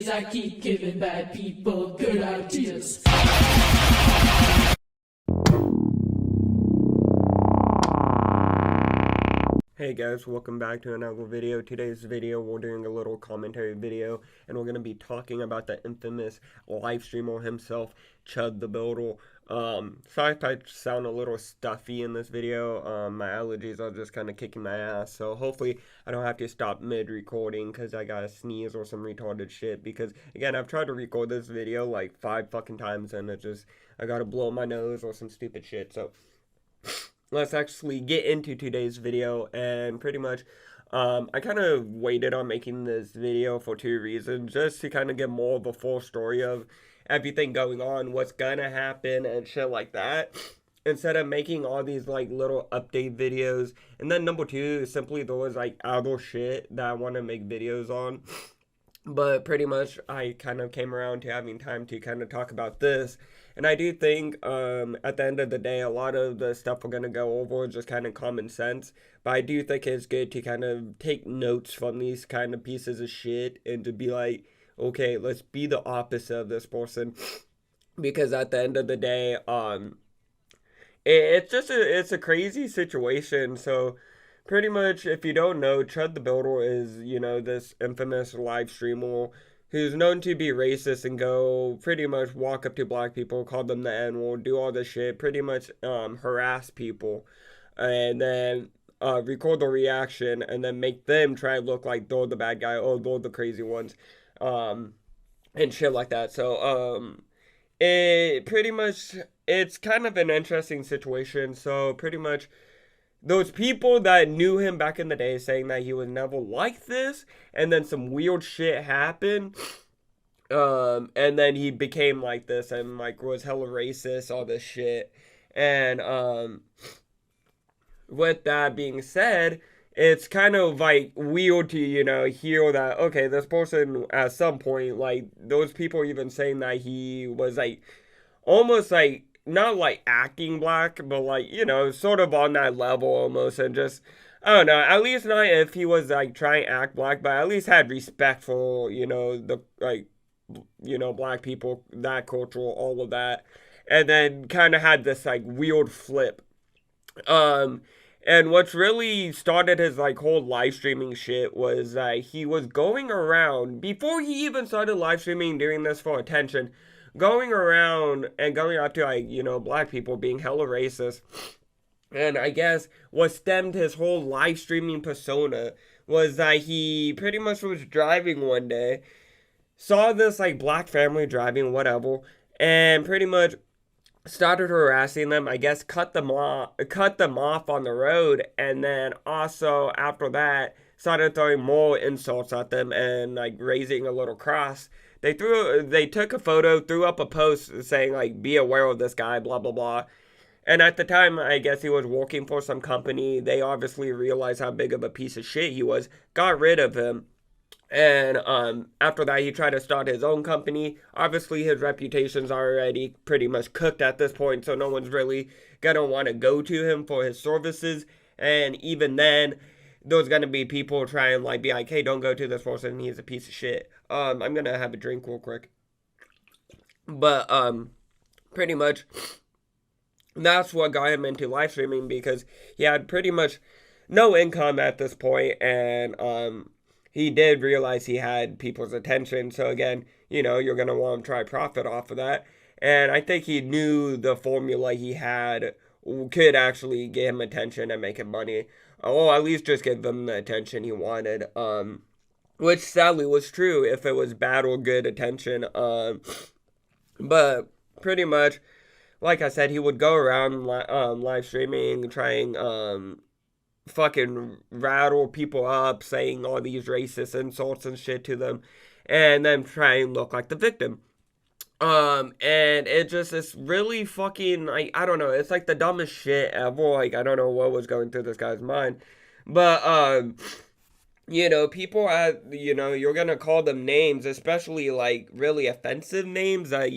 I keep giving bad people good ideas. Hey guys, welcome back to another video. Today's video, we're doing a little commentary video, and we're going to be talking about the infamous live streamer himself, Chud the Builder. Sorry if I sound a little stuffy in this video. My allergies are just kind of kicking my ass, so hopefully I don't have to stop mid-recording because I got to sneeze or some retarded shit, because, again, I've tried to record this video like 5 fucking times, and I got to blow my nose or some stupid shit, so let's actually get into today's video. And pretty much I kind of waited on making this video for 2 reasons, just to kind of get more of a full story of everything going on, what's gonna happen and shit like that, instead of making all these like little update videos. And then number 2 is simply there was like other shit that I want to make videos on, but pretty much I kind of came around to having time to kind of talk about this. And I do think at the end of the day, a lot of the stuff we're going to go over is just kind of common sense. But I do think it's good to kind of take notes from these kind of pieces of shit and to be like, okay, let's be the opposite of this person. Because at the end of the day, it's a crazy situation. So pretty much, if you don't know, Chud the Builder is, this infamous live streamer who's known to be racist and go pretty much walk up to black people, call them the N-word, do all this shit, pretty much harass people, and then record the reaction, and then make them try to look like they're the bad guy, or they're the crazy ones, and shit like that. So, it's kind of an interesting situation. So, pretty much, those people that knew him back in the day saying that he was never like this, and then some weird shit happened, and then he became like this and like was hella racist, all this shit. And with that being said, it's kind of like weird to hear that, okay, this person at some point, like those people even saying that he was like almost like not like acting black, but like, sort of on that level almost. And just, I don't know, at least not if he was like trying to act black, but at least had respect for, the like, black people, that culture, all of that. And then kind of had this like weird flip. And what's really started his like whole live streaming shit was that he was going around, before he even started live streaming, doing this for attention, going around and going up to like, black people, being hella racist. And I guess what stemmed his whole live streaming persona was that he pretty much was driving one day, saw this like black family driving, whatever, and pretty much started harassing them, I guess cut them off on the road, and then also after that started throwing more insults at them and like raising a little cross. They took a photo, threw up a post saying like, be aware of this guy, blah blah blah. And at the time, I guess he was working for some company. They obviously realized how big of a piece of shit he was, got rid of him. And after that, he tried to start his own company. Obviously, his reputation's already pretty much cooked at this point, so no one's really gonna want to go to him for his services. And even then, there's gonna be people trying like be like, hey, don't go to this person, he's a piece of shit. I'm gonna have a drink real quick. But pretty much that's what got him into live streaming, because he had pretty much no income at this point, and he did realize he had people's attention. So again, you're going to want to try profit off of that. And I think he knew the formula he had could actually get him attention and make him money. Or at least just give him the attention he wanted. Which sadly was true if it was bad or good attention. But pretty much, like I said, he would go around live streaming, trying fucking rattle people up, saying all these racist insults and shit to them, and then try and look like the victim. And it's really fucking, like, I don't know, it's like the dumbest shit ever. Like, I don't know what was going through this guy's mind, but people you're gonna call them names, especially like really offensive names that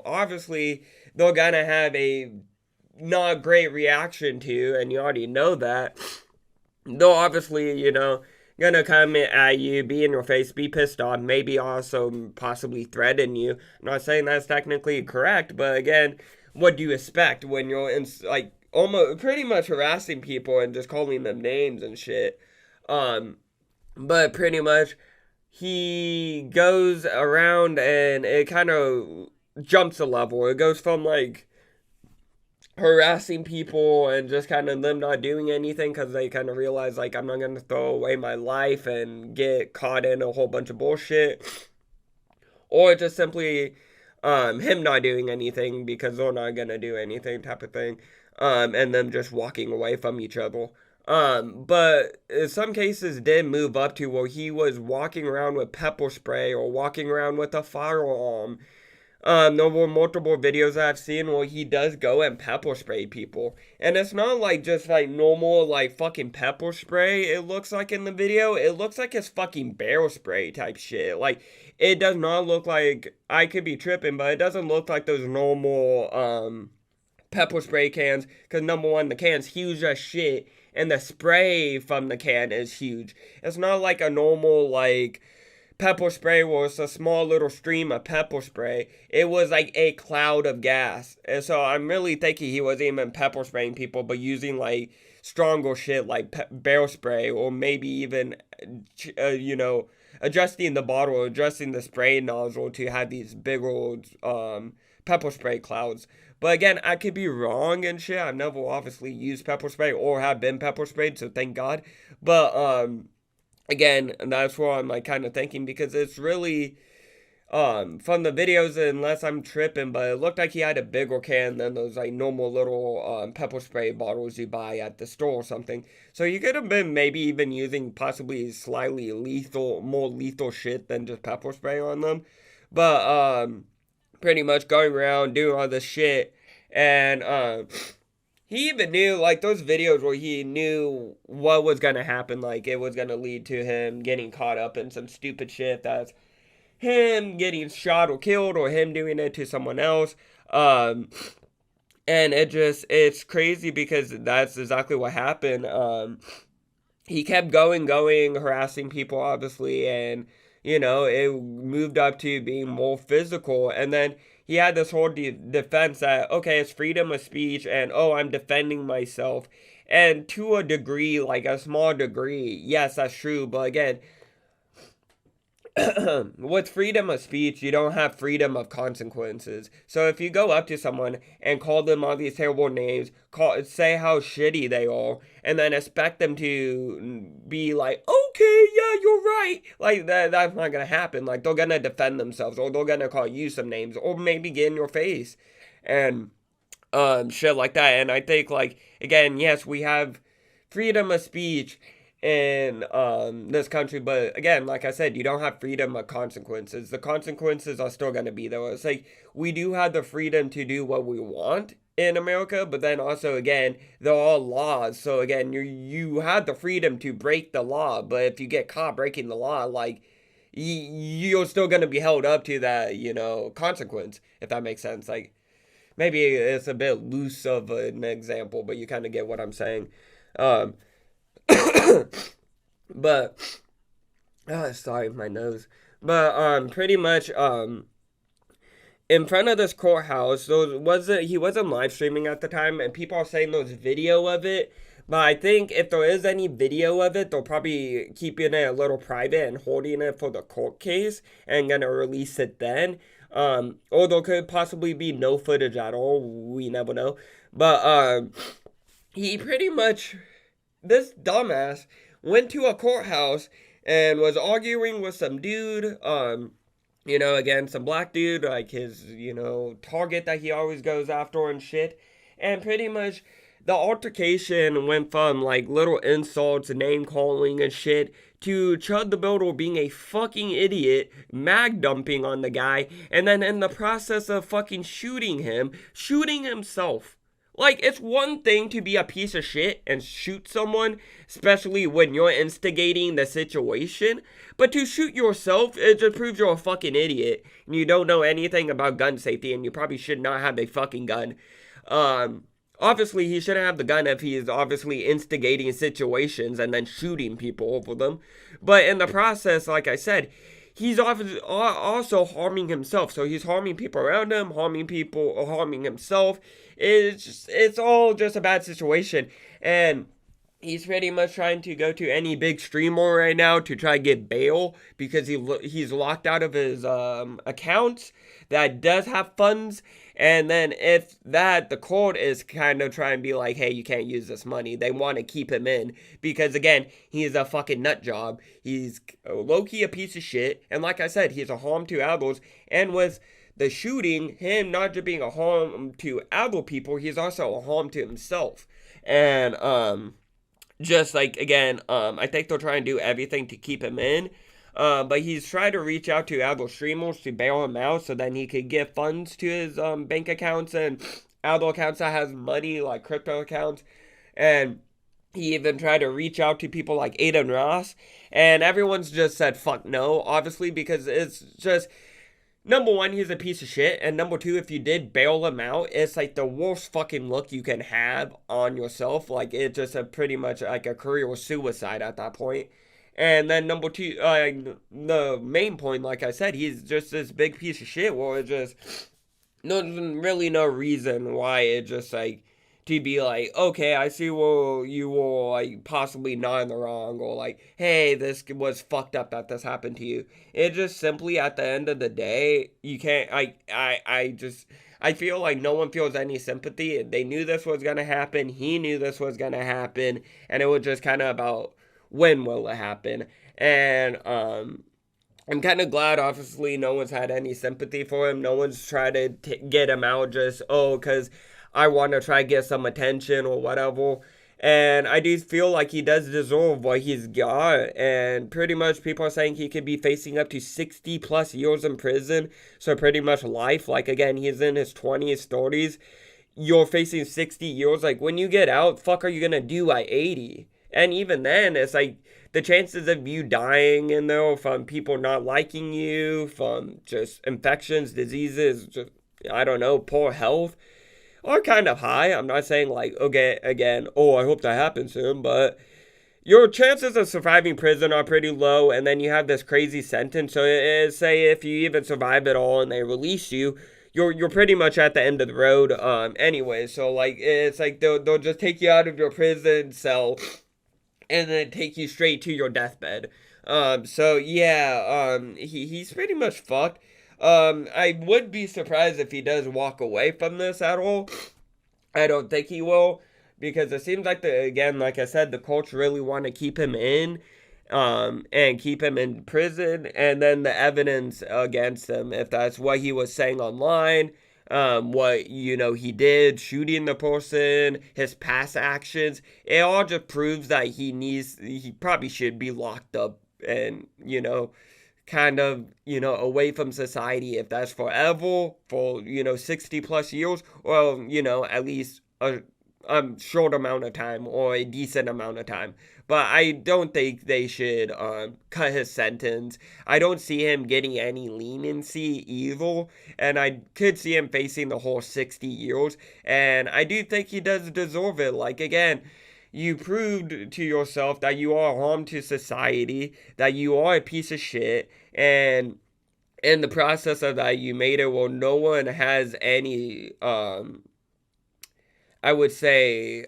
obviously they're gonna have a not great reaction to, and you already know that. They'll obviously, gonna come at you, be in your face, be pissed off, maybe also possibly threaten you. I'm not saying that's technically correct, but again, what do you expect when you're in, like, almost pretty much harassing people and just calling them names and shit? But pretty much he goes around and it kind of jumps a level. It goes from like harassing people and just kind of them not doing anything because they kind of realize like I'm not going to throw away my life and get caught in a whole bunch of bullshit, or just simply him not doing anything because they're not going to do anything type of thing, and them just walking away from each other. But in some cases did move up to where he was walking around with pepper spray or walking around with a firearm. There were multiple videos that I've seen where he does go and pepper spray people. And it's not like just like normal like fucking pepper spray it looks like in the video. It looks like it's fucking bear spray type shit. Like, it does not look like, I could be tripping, but it doesn't look like those normal, pepper spray cans. Because number one, the can's huge as shit. And the spray from the can is huge. It's not like a normal, like, pepper spray was a small little stream of pepper spray. It was like a cloud of gas. And so I'm really thinking he wasn't even pepper spraying people, but using like stronger shit like bear spray, or maybe even, adjusting the bottle, adjusting the spray nozzle to have these big old pepper spray clouds. But again, I could be wrong and shit. I've never obviously used pepper spray or have been pepper sprayed, so thank God. But again, that's what I'm like kind of thinking, because it's really from the videos, unless I'm tripping, but it looked like he had a bigger can than those like normal little pepper spray bottles you buy at the store or something. So you could have been maybe even using possibly slightly more lethal shit than just pepper spray on them. But pretty much going around doing all this shit, and he even knew, like, those videos where he knew what was gonna happen, like, it was gonna lead to him getting caught up in some stupid shit that's him getting shot or killed, or him doing it to someone else. And it's crazy because that's exactly what happened. He kept going, harassing people, obviously, and, it moved up to being more physical, and then he had this whole defense that, okay, it's freedom of speech, and, oh, I'm defending myself. And to a degree, like a small degree, yes, that's true. But again, with freedom of speech, you don't have freedom of consequences. So if you go up to someone and call them all these terrible names, say how shitty they are, and then expect them to be like, okay, yeah, you're right, like that's not gonna happen. Like, they're gonna defend themselves, or they're gonna call you some names, or maybe get in your face, and shit like that. And I think, like, again, yes, we have freedom of speech in this country, but again, like I said, you don't have freedom of consequences. The consequences are still going to be there. It's like, we do have the freedom to do what we want in America, but then also, again, there are laws. So again, you have the freedom to break the law, but if you get caught breaking the law, like, you're still going to be held up to that, consequence, if that makes sense. Like, maybe it's a bit loose of an example, but you kind of get what I'm saying. But sorry, my nose. But pretty much in front of this courthouse, he wasn't live streaming at the time, and people are saying there's video of it. But I think if there is any video of it, they'll probably keeping it a little private and holding it for the court case and gonna release it then. Or there could possibly be no footage at all. We never know. But he pretty much, this dumbass went to a courthouse and was arguing with some dude, again, some black dude, like his, target that he always goes after and shit. And pretty much the altercation went from like little insults, name calling and shit, to Chud the Builder being a fucking idiot, mag dumping on the guy, and then in the process of fucking shooting himself. Like, it's one thing to be a piece of shit and shoot someone, especially when you're instigating the situation, but to shoot yourself, it just proves you're a fucking idiot, and you don't know anything about gun safety, and you probably should not have a fucking gun. obviously he shouldn't have the gun if he is obviously instigating situations and then shooting people over them. But in the process, like I said, he's also harming himself. So he's harming people around him, harming people, or harming himself. It's all just a bad situation. And he's pretty much trying to go to any big streamer right now to try to get bail because he's locked out of his accounts that does have funds. And then if the court is kind of trying to be like, hey, you can't use this money. They want to keep him in because, again, he's a fucking nut job. He's low-key a piece of shit. And like I said, he's a harm to others. And with the shooting, him not just being a harm to other people, he's also a harm to himself. And, just like, again, I think they'll try and do everything to keep him in. But he's trying to reach out to other streamers to bail him out so then he could get funds to his bank accounts and other accounts that has money, like crypto accounts. And he even tried to reach out to people like Aiden Ross. And everyone's just said fuck no, obviously, because it's just... Number one, he's a piece of shit. And number two, if you did bail him out, it's like the worst fucking look you can have on yourself. Like, it's just pretty much like a career suicide at that point. And then number two, the main point, like I said, he's just this big piece of shit. Well, it just, really no reason why it just like, to be like, okay, I see well you were like possibly not in the wrong, or like, hey, this was fucked up that this happened to you. It just simply at the end of the day, you can't. I feel like no one feels any sympathy. They knew this was gonna happen. He knew this was gonna happen, and it was just kind of about when will it happen. And I'm kind of glad, obviously, no one's had any sympathy for him. No one's tried to get him out just, because I want to try to get some attention or whatever. And I do feel like he does deserve what he's got. And pretty much people are saying he could be facing up to 60 plus years in prison. So pretty much life. Like, again, he's in his 20s, 30s. You're facing 60 years. Like, when you get out, fuck are you going to do at 80? And even then, it's like the chances of you dying in there from people not liking you, from just infections, diseases, just, I don't know, poor health, are kind of high. I'm not saying like, okay, again, I hope that happens soon, but your chances of surviving prison are pretty low, and then you have this crazy sentence. So say if you even survive it all and they release you, you're pretty much at the end of the road anyway. So like it's like they'll just take you out of your prison cell and then take you straight to your deathbed. So yeah, he's pretty much fucked. I would be surprised if he does walk away from this at all. I don't think he will, because it seems like again, like I said, the courts really want to keep him in, and keep him in prison, and then the evidence against him, if that's what he was saying online, what, he did, shooting the person, his past actions, it all just proves that he probably should be locked up and, kind of, away from society, if that's forever, for, 60 plus years, or, at least a short amount of time, or a decent amount of time. But I don't think they should cut his sentence. I don't see him getting any leniency either, and I could see him facing the whole 60 years, and I do think he does deserve it. Like, again, you proved to yourself that you are harm to society, that you are a piece of shit, and in the process of that, you made it where no one has any, I would say,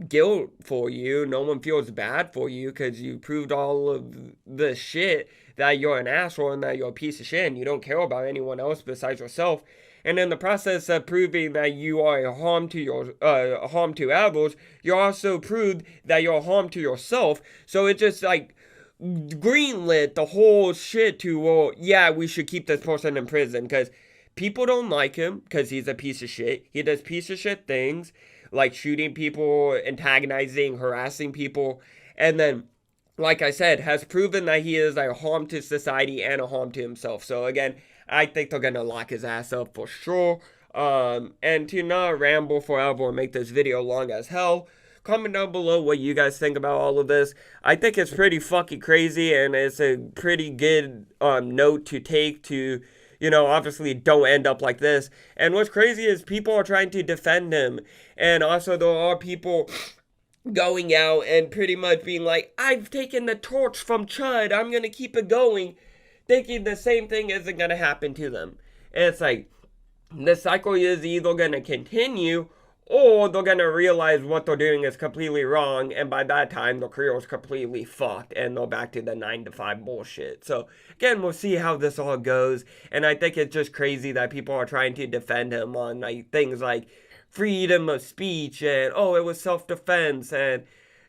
guilt for you. No one feels bad for you because you proved all of the shit that you're an asshole and that you're a piece of shit and you don't care about anyone else besides yourself. And in the process of proving that you are a harm to harm to others, you also proved that you're a harm to yourself. So it just like greenlit the whole shit to, well, yeah, we should keep this person in prison because people don't like him because he's a piece of shit. He does piece of shit things like shooting people, antagonizing, harassing people, and then, like I said, has proven that he is a harm to society and a harm to himself. So again, I think they're gonna lock his ass up for sure. And to not ramble forever and make this video long as hell, comment down below what you guys think about all of this. I think it's pretty fucking crazy, and it's a pretty good note to take to you know, obviously don't end up like this. And what's crazy is people are trying to defend him. And also there are people going out and pretty much being like, I've taken the torch from Chud, I'm gonna keep it going, thinking the same thing isn't gonna happen to them. And it's like, the cycle is either gonna continue, or they're gonna realize what they're doing is completely wrong, and by that time, their career is completely fucked, and they're back to the 9 to 5 bullshit. So, again, we'll see how this all goes, and I think it's just crazy that people are trying to defend him on like things like freedom of speech, and, oh, it was self-defense, and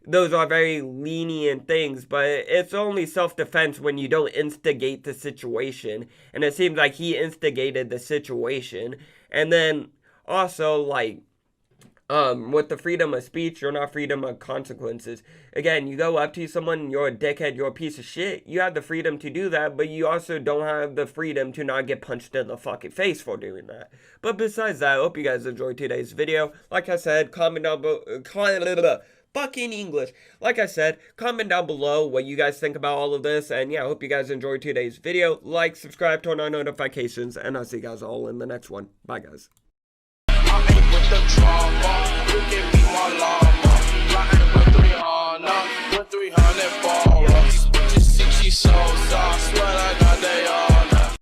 those are very lenient things, but it's only self-defense when you don't instigate the situation, and it seems like he instigated the situation. And then also, like, with the freedom of speech, you're not freedom of consequences. Again, you go up to someone, you're a dickhead, you're a piece of shit, you have the freedom to do that, but you also don't have the freedom to not get punched in the fucking face for doing that. But besides that, I hope you guys enjoyed today's video. Like I said, comment down below, fucking English. Like I said, comment down below what you guys think about all of this, and yeah, I hope you guys enjoyed today's video. Like, subscribe, turn on notifications, and I'll see you guys all in the next one. Bye, guys. I ain't with the drama, you give me my love.